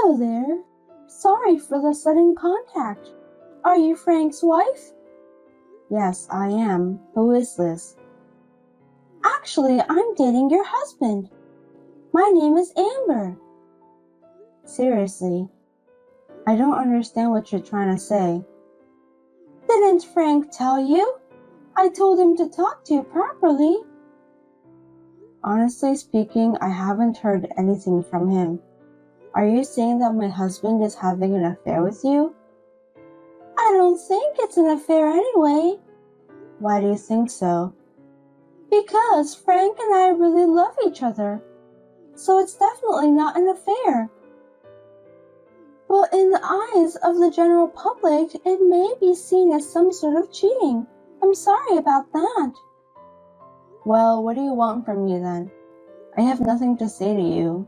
Hello there. Sorry for the sudden contact. Are you Frank's wife? Yes, I am. Who is this? Actually, I'm dating your husband. My name is Amber. Seriously, I don't understand what you're trying to say. Didn't Frank tell you? I told him to talk to you properly. Honestly speaking, I haven't heard anything from him. Are you saying that my husband is having an affair with you? I don't think it's an affair anyway. Why do you think so? Because Frank and I really love each other. So it's definitely not an affair. But in the eyes of the general public, it may be seen as some sort of cheating. I'm sorry about that. Well, what do you want from me then? I have nothing to say to you.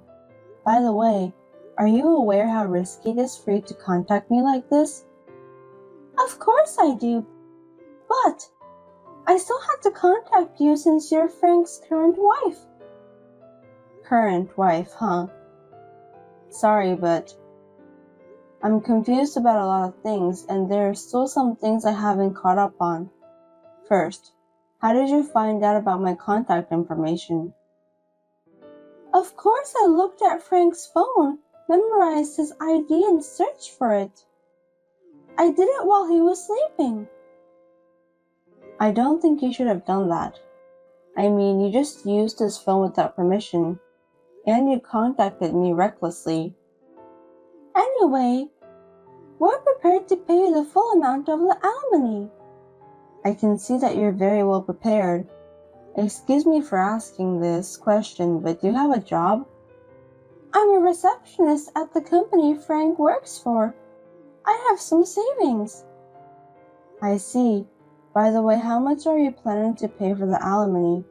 By the way, are you aware how risky it is for you to contact me like this? Of course I do. But I still had to contact you since you're Frank's current wife. Current wife, huh? Sorry, but I'm confused about a lot of things, and there are still some things I haven't caught up on. First, how did you find out about my contact information? Of course I looked at Frank's phone, memorized his ID, and searched for it. I did it while he was sleeping. I don't think you should have done that. I mean, you just used his phone without permission, and you contacted me recklessly. Anyway, we're prepared to pay you the full amount of the alimony. I can see that you're very well prepared. Excuse me for asking this question, but do you have a job? I'm a receptionist at the company Frank works for. I have some savings. I see. By the way, how much are you planning to pay for the alimony?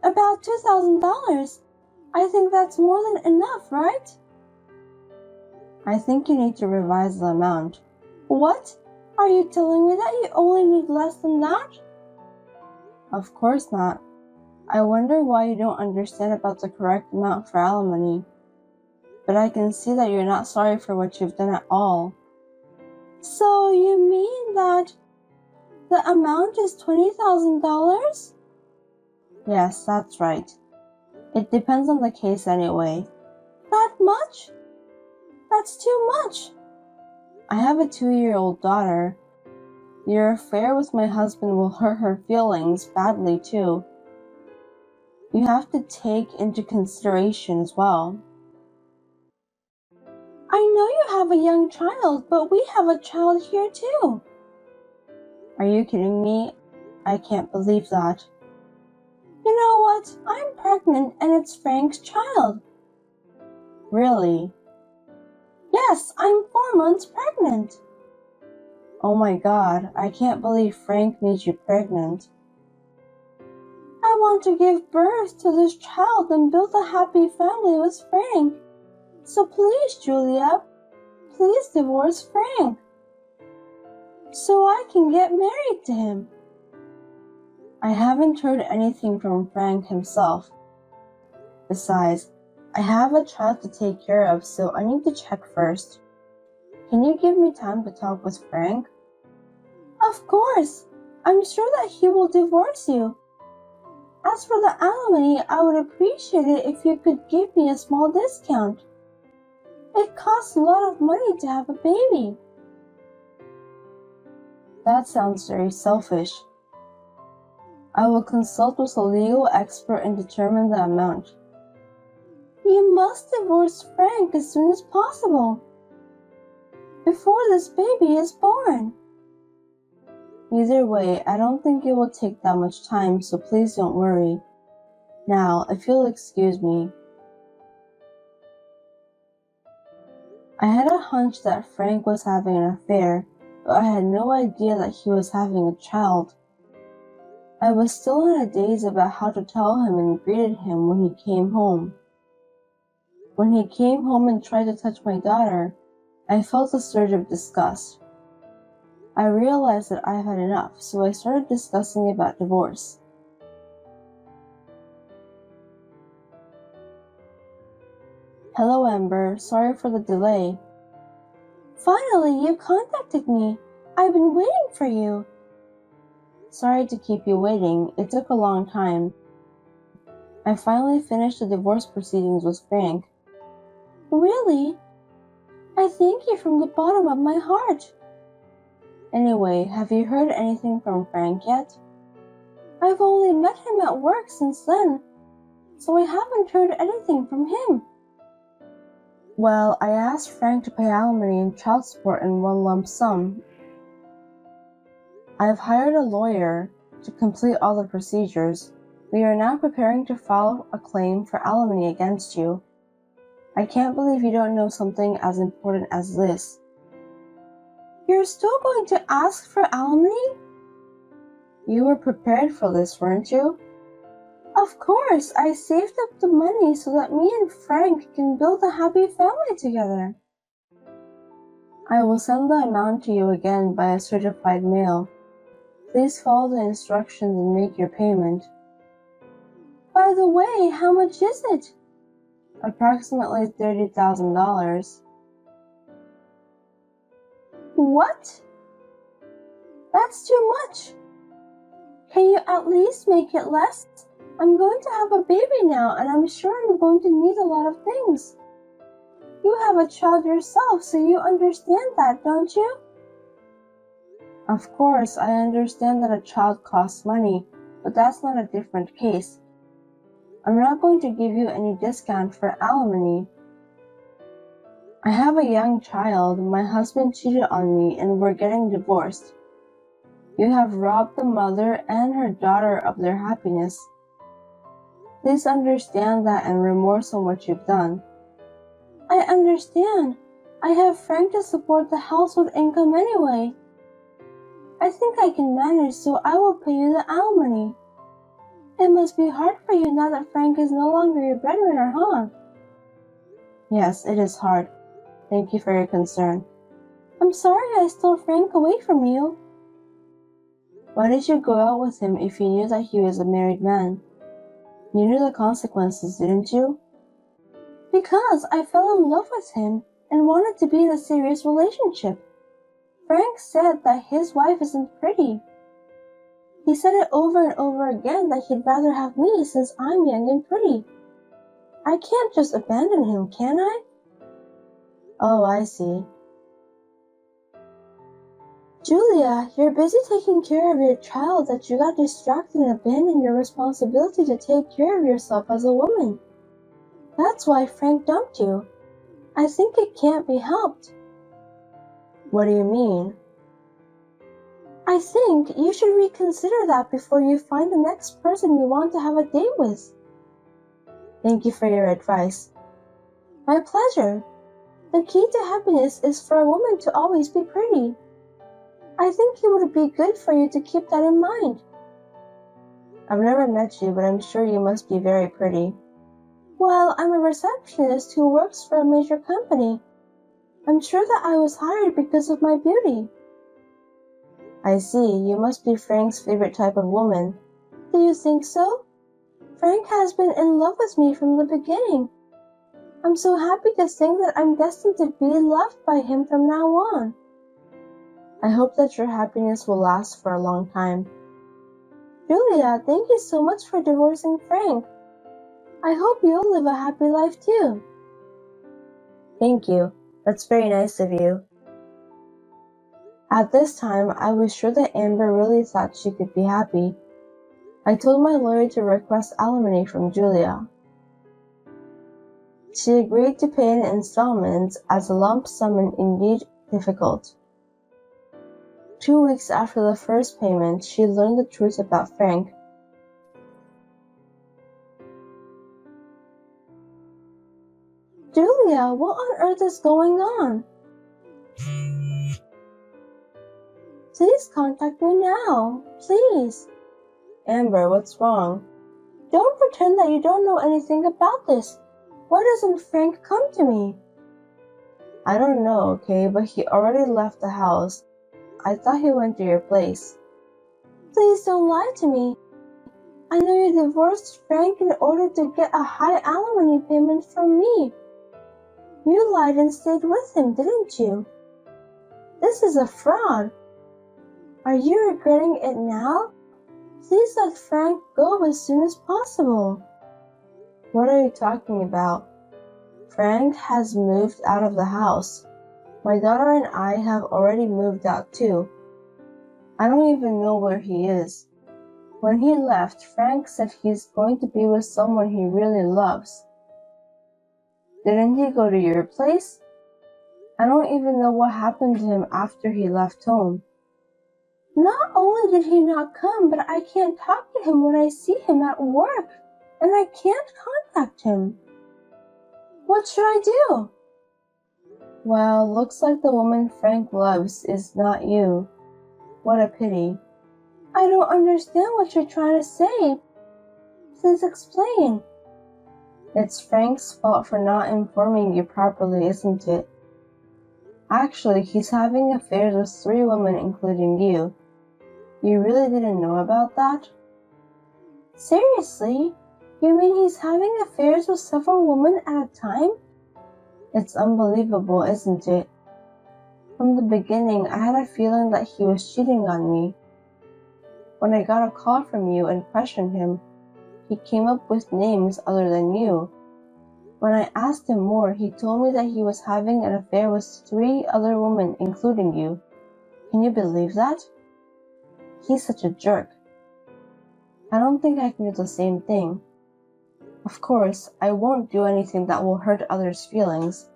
About $2,000. I think that's more than enough, right? I think you need to revise the amount. What? Are you telling me that you only need less than that? Of course not. I wonder why you don't understand about the correct amount for alimony. But I can see that you're not sorry for what you've done at all. So you mean that the amount is $20,000? Yes, that's right. It depends on the case anyway. That much? That's too much. I have a 2-year-old daughter. Your affair with my husband will hurt her feelings badly too. You have to take into consideration as well. I know you have a young child, but we have a child here too. Are you kidding me? I can't believe that. You know what? I'm pregnant and it's Frank's child. Really? Yes, I'm 4 months pregnant. Oh my God, I can't believe Frank made you pregnant. I want to give birth to this child and build a happy family with Frank. So please, Julia, please divorce Frank so I can get married to him. I haven't heard anything from Frank himself. Besides, I have a child to take care of, so I need to check first. Can you give me time to talk with Frank? Of course. I'm sure that he will divorce you. As for the alimony, I would appreciate it if you could give me a small discount. It costs a lot of money to have a baby. That sounds very selfish. I will consult with a legal expert and determine the amount. You must divorce Frank as soon as possible, before this baby is born. Either way, I don't think it will take that much time, so please don't worry. Now, if you'll excuse me. I had a hunch that Frank was having an affair, but I had no idea that he was having a child. I was still in a daze about how to tell him and greeted him when he came home. When he came home and tried to touch my daughter, I felt a surge of disgust. I realized that I had enough, so I started discussing about divorce. Hello, Amber. Sorry for the delay. Finally, you contacted me. I've been waiting for you. Sorry to keep you waiting. It took a long time. I finally finished the divorce proceedings with Frank. Really? I thank you from the bottom of my heart. Anyway, have you heard anything from Frank yet? I've only met him at work since then, so I haven't heard anything from him. Well, I asked Frank to pay alimony and child support in one lump sum. I have hired a lawyer to complete all the procedures. We are now preparing to file a claim for alimony against you. I can't believe you don't know something as important as this. You're still going to ask for alimony? You were prepared for this, weren't you? Of course, I saved up the money so that me and Frank can build a happy family together. I will send the amount to you again by a certified mail. Please follow the instructions and make your payment. By the way, how much is it? Approximately $30,000. What? That's too much. Can you at least make it less? I'm going to have a baby now, and I'm sure I'm going to need a lot of things. You have a child yourself, so you understand that, don't you? Of course, I understand that a child costs money, but that's not a different case. I'm not going to give you any discount for alimony. I have a young child. My husband cheated on me, and we're getting divorced. You have robbed the mother and her daughter of their happiness. Please understand that and remorse on what you've done. I understand. I have Frank to support the household income anyway. I think I can manage, so I will pay you the alimony. It must be hard for you now that Frank is no longer your breadwinner, huh? Yes, it is hard. Thank you for your concern. I'm sorry I stole Frank away from you. Why did you go out with him if you knew that he was a married man? You knew the consequences, didn't you? Because I fell in love with him and wanted to be in a serious relationship. Frank said that his wife isn't pretty. He said it over and over again that he'd rather have me since I'm young and pretty. I can't just abandon him, can I? Oh, I see. Julia, you're busy taking care of your child that you got distracted and abandoned your responsibility to take care of yourself as a woman. That's why Frank dumped you. I think it can't be helped. What do you mean? I think you should reconsider that before you find the next person you want to have a date with. Thank you for your advice. My pleasure. The key to happiness is for a woman to always be pretty. I think it would be good for you to keep that in mind. I've never met you, but I'm sure you must be very pretty. Well, I'm a receptionist who works for a major company. I'm sure that I was hired because of my beauty. I see. You must be Frank's favorite type of woman. Do you think so? Frank has been in love with me from the beginning. I'm so happy to think that I'm destined to be loved by him from now on. I hope that your happiness will last for a long time. Julia, thank you so much for divorcing Frank. I hope you'll live a happy life too. Thank you. That's very nice of you. At this time, I was sure that Amber really thought she could be happy. I told my lawyer to request alimony from Julia. She agreed to pay in installments as a lump sum and indeed difficult. 2 weeks after the first payment, she learned the truth about Frank. Julia, what on earth is going on? Please contact me now. Please. Amber, what's wrong? Don't pretend that you don't know anything about this. Why doesn't Frank come to me? I don't know, okay, but he already left the house. I thought he went to your place. Please don't lie to me. I know you divorced Frank in order to get a high alimony payment from me. You lied and stayed with him, didn't you? This is a fraud. Are you regretting it now? Please let Frank go as soon as possible. What are you talking about? Frank has moved out of the house. My daughter and I have already moved out too. I don't even know where he is. When he left, Frank said he's going to be with someone he really loves. Didn't he go to your place? I don't even know what happened to him after he left home. Not only did he not come, but I can't talk to him when I see him at work, and I can't contact him. What should I do? Well, looks like the woman Frank loves is not you. What a pity. I don't understand what you're trying to say. Please explain. It's Frank's fault for not informing you properly, isn't it? Actually, he's having affairs with 3 women, including you. You really didn't know about that? Seriously? You mean he's having affairs with several women at a time? It's unbelievable, isn't it? From the beginning, I had a feeling that he was cheating on me. When I got a call from you and questioned him, he came up with names other than you. When I asked him more, he told me that he was having an affair with 3 other women, including you. Can you believe that? He's such a jerk. I don't think I can do the same thing. Of course, I won't do anything that will hurt others' feelings.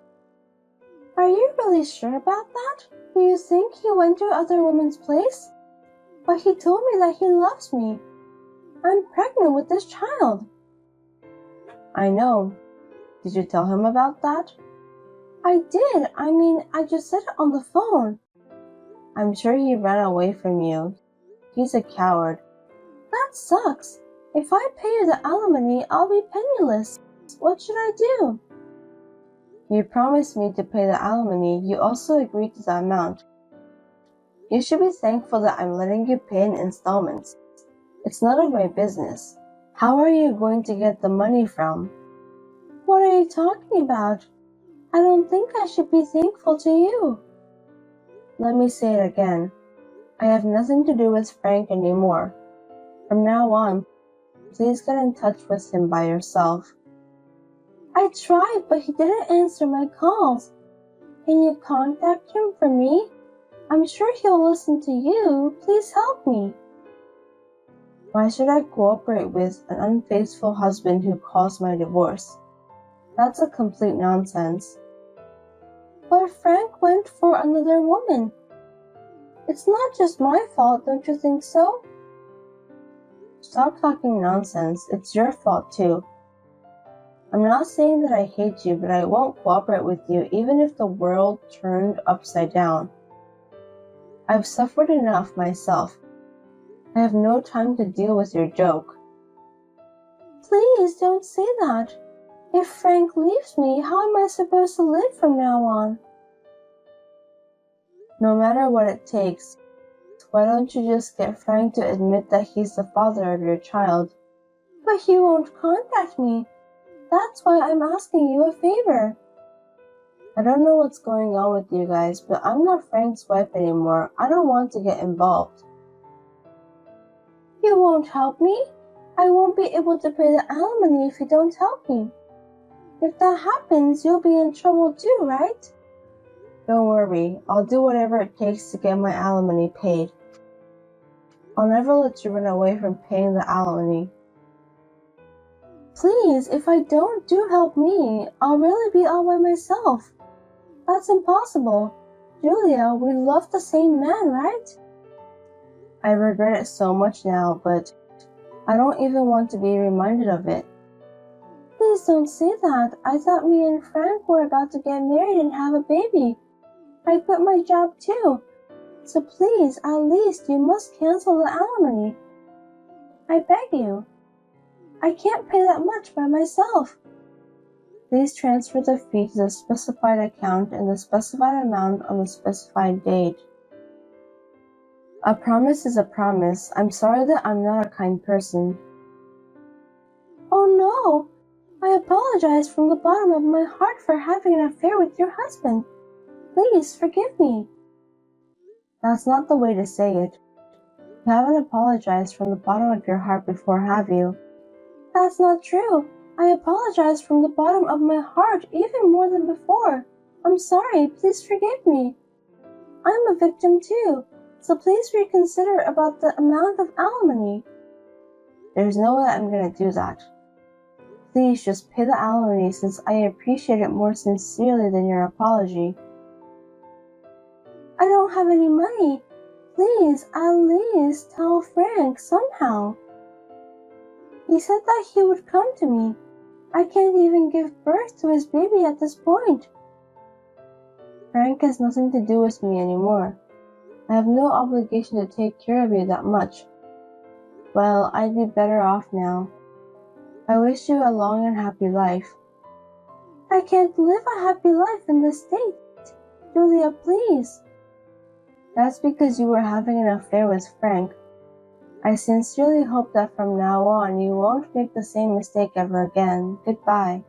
Are you really sure about that? Do you think he went to other women's place? But he told me that he loves me. I'm pregnant with this child. I know. Did you tell him about that? I did. I just said it on the phone. I'm sure he ran away from you. He's a coward. That sucks. If I pay you the alimony, I'll be penniless. What should I do? You promised me to pay the alimony. You also agreed to the amount. You should be thankful that I'm letting you pay in installments. It's none of my business. How are you going to get the money from? What are you talking about? I don't think I should be thankful to you. Let me say it again. I have nothing to do with Frank anymore. From now on, please get in touch with him by yourself. I tried, but he didn't answer my calls. Can you contact him for me? I'm sure he'll listen to you. Please help me. Why should I cooperate with an unfaithful husband who caused my divorce? That's a complete nonsense. But Frank went for another woman. It's not just my fault, don't you think so? Stop talking nonsense. It's your fault too. I'm not saying that I hate you, but I won't cooperate with you even if the world turned upside down. I've suffered enough myself. I have no time to deal with your joke. Please don't say that. If Frank leaves me, how am I supposed to live from now on? No matter what it takes, why don't you just get Frank to admit that he's the father of your child? But he won't contact me. That's why I'm asking you a favor. I don't know what's going on with you guys, but I'm not Frank's wife anymore. I don't want to get involved. You won't help me? I won't be able to pay the alimony if you don't help me. If that happens, you'll be in trouble too, right? Don't worry, I'll do whatever it takes to get my alimony paid. I'll never let you run away from paying the alimony. Please, if I don't, do help me. I'll really be all by myself. That's impossible. Julia, we love the same man, right? I regret it so much now, but I don't even want to be reminded of it. Please don't say that. I thought me and Frank were about to get married and have a baby. I quit my job too. So please, at least you must cancel the alimony. I beg you. I can't pay that much by myself. Please transfer the fee to the specified account in the specified amount on the specified date. A promise is a promise. I'm sorry that I'm not a kind person. Oh no! I apologize from the bottom of my heart for having an affair with your husband. Please forgive me. That's not the way to say it. You haven't apologized from the bottom of your heart before, have you? That's not true. I apologize from the bottom of my heart even more than before. I'm sorry, please forgive me. I'm a victim too, so please reconsider about the amount of alimony. There's no way I'm gonna do that. Please just pay the alimony since I appreciate it more sincerely than your apology. I don't have any money. Please, at least tell Frank somehow. He said that he would come to me. I can't even give birth to his baby at this point. Frank has nothing to do with me anymore. I have no obligation to take care of you that much. Well, I'd be better off now. I wish you a long and happy life. I can't live a happy life in this state. Julia, please. That's because you were having an affair with Frank. I sincerely hope that from now on you won't make the same mistake ever again. Goodbye.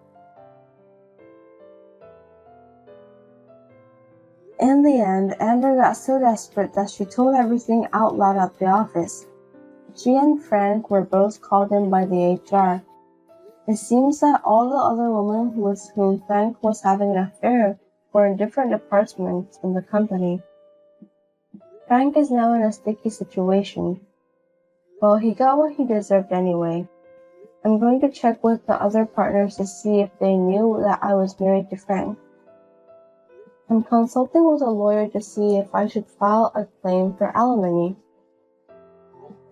In the end, Amber got so desperate that she told everything out loud at the office. She and Frank were both called in by the HR. It seems that all the other women with whom Frank was having an affair were in different departments in the company. Frank is now in a sticky situation. Well, he got what he deserved anyway. I'm going to check with the other partners to see if they knew that I was married to Frank. I'm consulting with a lawyer to see if I should file a claim for alimony.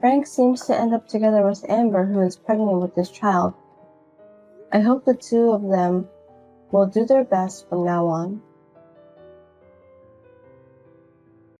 Frank seems to end up together with Amber, who is pregnant with this child. I hope the two of them will do their best from now on.